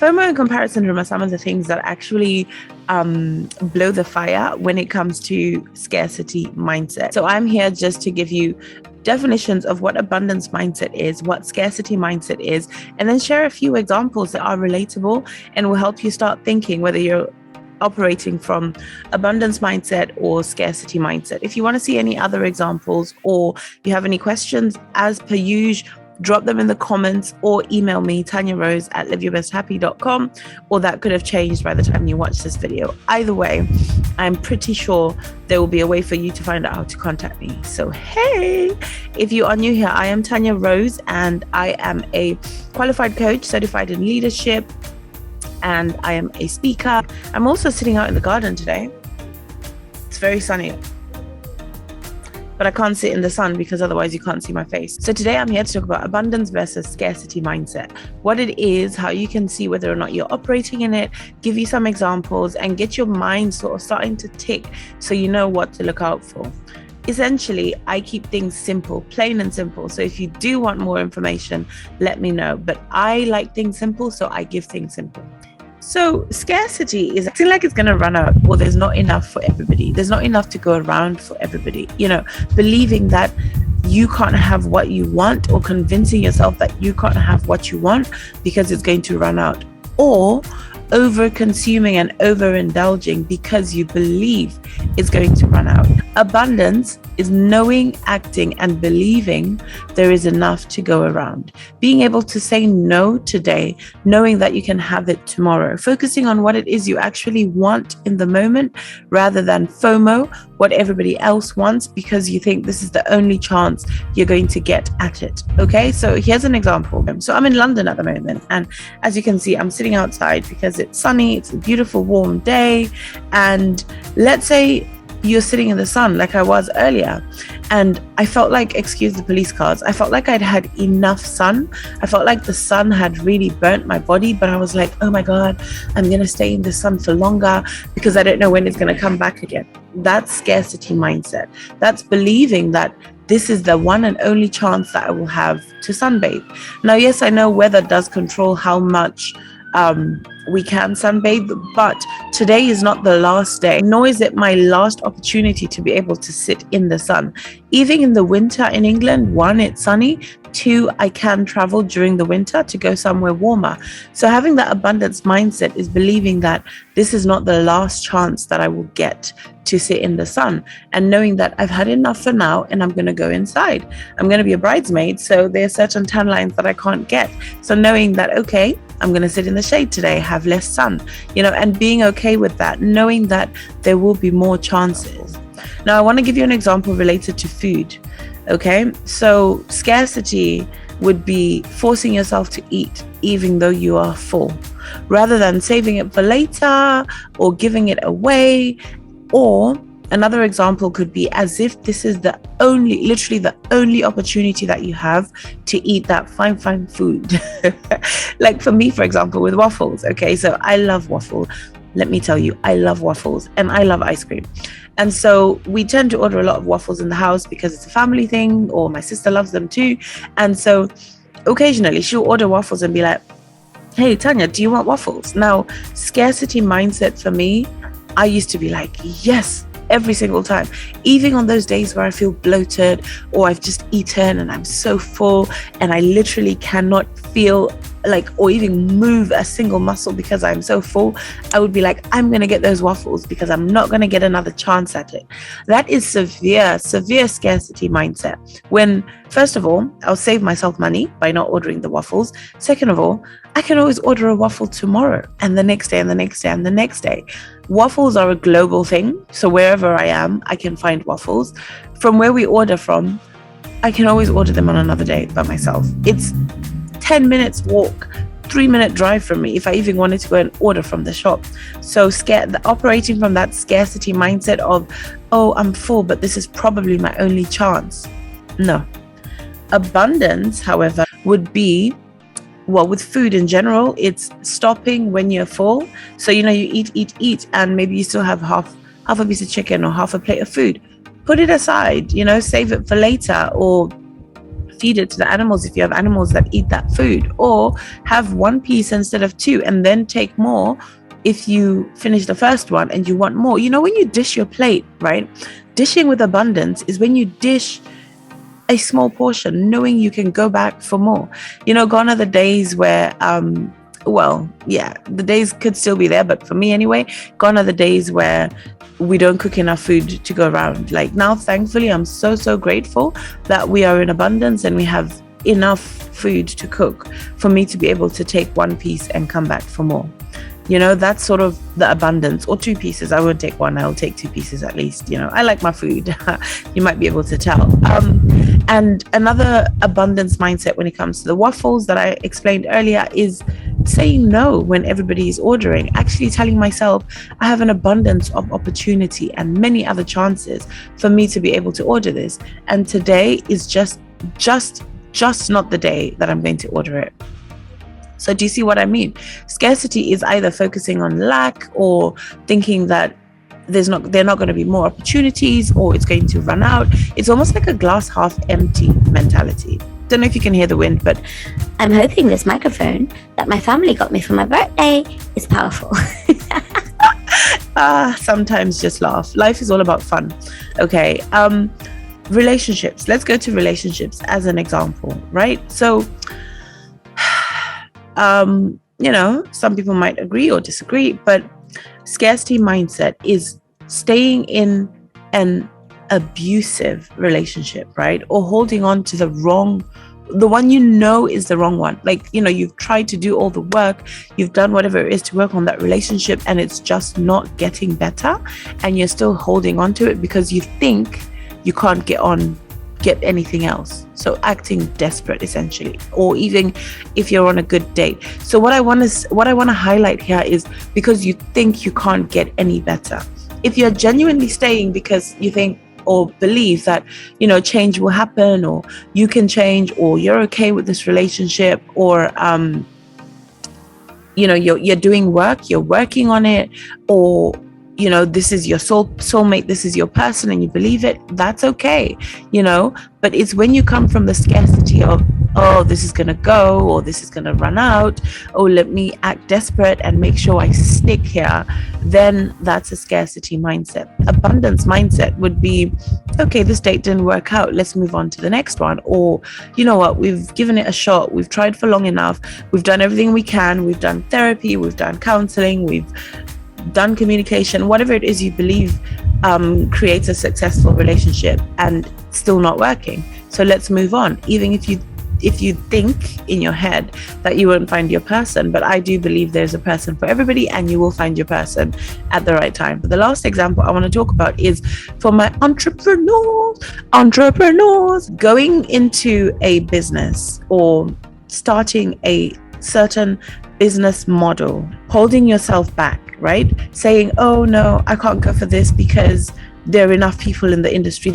FOMO and comparison syndrome are some of the things that actually blow the fire when it comes to scarcity mindset. So I'm here just to give you definitions of what abundance mindset is, what scarcity mindset is, and then share a few examples that are relatable and will help you start thinking whether you're operating from abundance mindset or scarcity mindset. If you want to see any other examples or you have any questions, as per usual, drop them in the comments or email me, tanyarose@liveyourbesthappy.com, or that could have changed by the time you watch this video. Either way, I'm pretty sure there will be a way for you to find out how to contact me. So, hey, if you are new here, I am Tanya Rose and I am a qualified coach, certified in leadership, and I am a speaker. I'm also sitting out in the garden today. It's very sunny, but I can't sit in the sun because otherwise you can't see my face. So today I'm here to talk about abundance versus scarcity mindset, what it is, how you can see whether or not you're operating in it, give you some examples, and get your mind sort of starting to tick so you know what to look out for. Essentially, I keep things simple, plain and simple. So if you do want more information, let me know. But I like things simple, so I give things simple. So scarcity is acting like it's going to run out, or there's not enough for everybody. There's not enough to go around for everybody. You know, believing that you can't have what you want, or convincing yourself that you can't have what you want because it's going to run out, or over consuming and overindulging because you believe it's going to run out. Abundance is knowing, acting, and believing there is enough to go around. Being able to say no today, knowing that you can have it tomorrow. Focusing on what it is you actually want in the moment rather than FOMO, what everybody else wants, because you think this is the only chance you're going to get at it. Okay, so here's an example. So I'm in London at the moment, and as you can see, I'm sitting outside because it's sunny, it's a beautiful warm day, and let's say you're sitting in the sun like I was earlier, and I felt like, excuse the police cars, I felt like I'd had enough sun. I felt like the sun had really burnt my body, but I was like, oh my God, I'm going to stay in the sun for longer because I don't know when it's going to come back again. That's scarcity mindset. That's believing that this is the one and only chance that I will have to sunbathe. Now, yes, I know weather does control how much we can sunbathe, but today is not the last day, nor is it my last opportunity to be able to sit in the sun. Even in the winter in England, 1, it's sunny, 2, I can travel during the winter to go somewhere warmer. So having that abundance mindset is believing that this is not the last chance that I will get to sit in the sun, and knowing that I've had enough for now and I'm going to go inside. I'm going to be a bridesmaid, so there are certain tan lines that I can't get. So knowing that, okay, I'm going to sit in the shade today, have less sun, you know, and being okay with that, knowing that there will be more chances. Now, I want to give you an example related to food. Okay, so scarcity would be forcing yourself to eat even though you are full, rather than saving it for later or giving it away. Or another example could be as if this is the only, literally the only opportunity that you have to eat that fine food. Like for me, for example, with waffles. Okay, so I love waffles. Let me tell you, I love waffles and I love ice cream. And so we tend to order a lot of waffles in the house because it's a family thing, or my sister loves them too. And so occasionally she'll order waffles and be like, hey, Tanya, do you want waffles? Now, scarcity mindset for me, I used to be like, yes, every single time, even on those days where I feel bloated or I've just eaten and I'm so full and I literally cannot feel like or even move a single muscle because I'm so full, I would be like, I'm going to get those waffles because I'm not going to get another chance at it. That is severe scarcity mindset. When, first of all, I'll save myself money by not ordering the waffles. Second of all, I can always order a waffle tomorrow and the next day and the next day and the next day. Waffles are a global thing. So wherever I am, I can find waffles. From where we order from, I can always order them on another day by myself. It's 10 minutes walk, 3-minute drive from me if I even wanted to go and order from the shop. So operating from that scarcity mindset of, oh, I'm full, but this is probably my only chance. No. Abundance, however, would be, well, with food in general, it's stopping when you're full. So, you know, you eat, and maybe you still have half a piece of chicken or half a plate of food. Put it aside, you know, save it for later, or feed it to the animals if you have animals that eat that food, or have one piece instead of two and then take more if you finish the first one and you want more. You know, when you dish your plate, right? Dishing with abundance is when you dish a small portion, knowing you can go back for more. You know, gone are the days where, the days could still be there, but for me anyway, gone are the days where we don't cook enough food to go around. Like now, thankfully, I'm so grateful that we are in abundance and we have enough food to cook for me to be able to take one piece and come back for more. You know, that's sort of the abundance. Or two pieces. I won't take one, I'll take two pieces at least. You know, I like my food. You might be able to tell. And another abundance mindset when it comes to the waffles that I explained earlier is saying no when everybody is ordering. Actually telling myself I have an abundance of opportunity and many other chances for me to be able to order this. And today is just not the day that I'm going to order it. So do you see what I mean? Scarcity is either focusing on lack or thinking that there are not going to be more opportunities or it's going to run out. It's almost like a glass half empty mentality. Don't know if you can hear the wind, but I'm hoping this microphone that my family got me for my birthday is powerful. Sometimes just laugh. Life is all about fun. Okay. Relationships. Let's go to relationships as an example, right? So you know, some people might agree or disagree, but scarcity mindset is staying in an abusive relationship, right? Or holding on to the one you know is the wrong one. Like, you know, you've tried to do all the work, you've done whatever it is to work on that relationship, and it's just not getting better, and you're still holding on to it because you think you can't get anything else. So acting desperate essentially, or even if you're on a good date. So what I want to highlight here is because you think you can't get any better. If you're genuinely staying because you think or believe that, you know, change will happen, or you can change, or you're okay with this relationship, or you know, you're doing work, you're working on it, or you know, this is your soulmate, this is your person, and you believe it, that's okay, you know. But it's when you come from the scarcity of, oh, this is gonna go, or this is gonna run out, oh, let me act desperate and make sure I stick here, then that's a scarcity mindset. Abundance mindset would be, okay, this date didn't work out, let's move on to the next one. Or, you know what, we've given it a shot, we've tried for long enough, we've done everything we can, we've done therapy, we've done counseling, we've done communication, whatever it is you believe creates a successful relationship, and still not working. So let's move on. Even if you think in your head that you won't find your person, but I do believe there's a person for everybody, and you will find your person at the right time. But the last example I want to talk about is for my entrepreneurs going into a business or starting a certain business model, holding yourself back, right? Saying, oh no, I can't go for this because there are enough people in the industry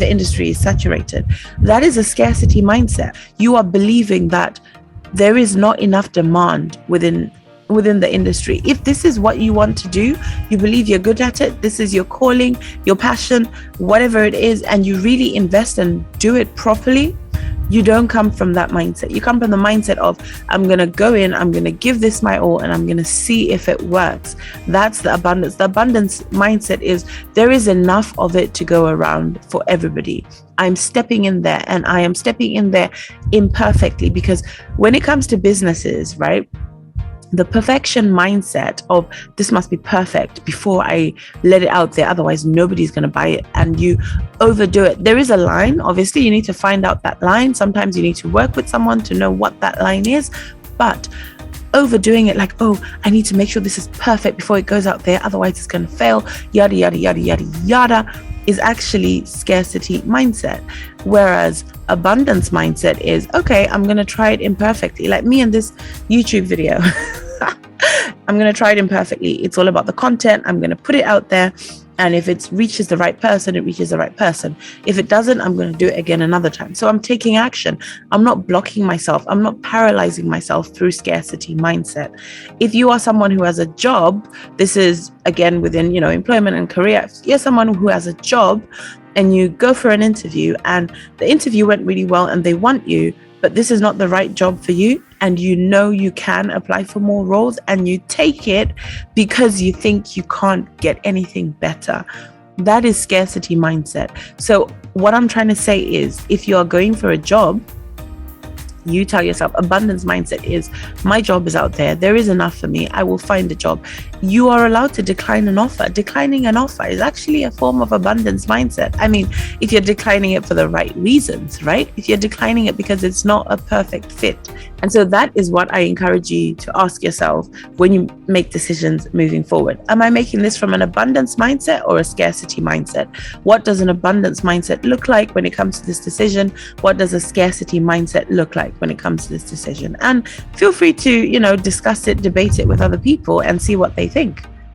is saturated. That is a scarcity mindset. You are believing that there is not enough demand within the industry. If this is what you want to do, you believe you're good at it, this is your calling, your passion, whatever it is, and you really invest and do it properly, you don't come from that mindset. You come from the mindset of, I'm going to go in, I'm going to give this my all, and I'm going to see if it works. That's the abundance. The abundance mindset is there is enough of it to go around for everybody. I'm stepping in there, and I am stepping in there imperfectly, because when it comes to businesses, right, the perfection mindset of this must be perfect before I let it out there, otherwise nobody's going to buy it, and you overdo it. There is a line, obviously you need to find out that line. Sometimes you need to work with someone to know what that line is, but overdoing it, like, oh, I need to make sure this is perfect before it goes out there, otherwise it's going to fail, yada yada yada yada yada, is actually scarcity mindset. Whereas abundance mindset is, okay, I'm going to try it imperfectly. Like me in this YouTube video, I'm going to try it imperfectly. It's all about the content. I'm going to put it out there. And if it reaches the right person, it reaches the right person. If it doesn't, I'm going to do it again another time. So I'm taking action. I'm not blocking myself. I'm not paralyzing myself through scarcity mindset. If you are someone who has a job, this is again within, you know, employment and career. If you're someone who has a job and you go for an interview and the interview went really well and they want you, but this is not the right job for you, and you know you can apply for more roles, and you take it because you think you can't get anything better. That is scarcity mindset. So what I'm trying to say is, if you are going for a job, you tell yourself, abundance mindset is, my job is out there is enough for me, I will find a job. You are allowed to decline an offer. Declining an offer is actually a form of abundance mindset. I mean, if you're declining it for the right reasons, right? If you're declining it because it's not a perfect fit. And so that is what I encourage you to ask yourself when you make decisions moving forward. Am I making this from an abundance mindset or a scarcity mindset? What does an abundance mindset look like when it comes to this decision? What does a scarcity mindset look like when it comes to this decision? And feel free to, discuss it, debate it with other people and see what they think.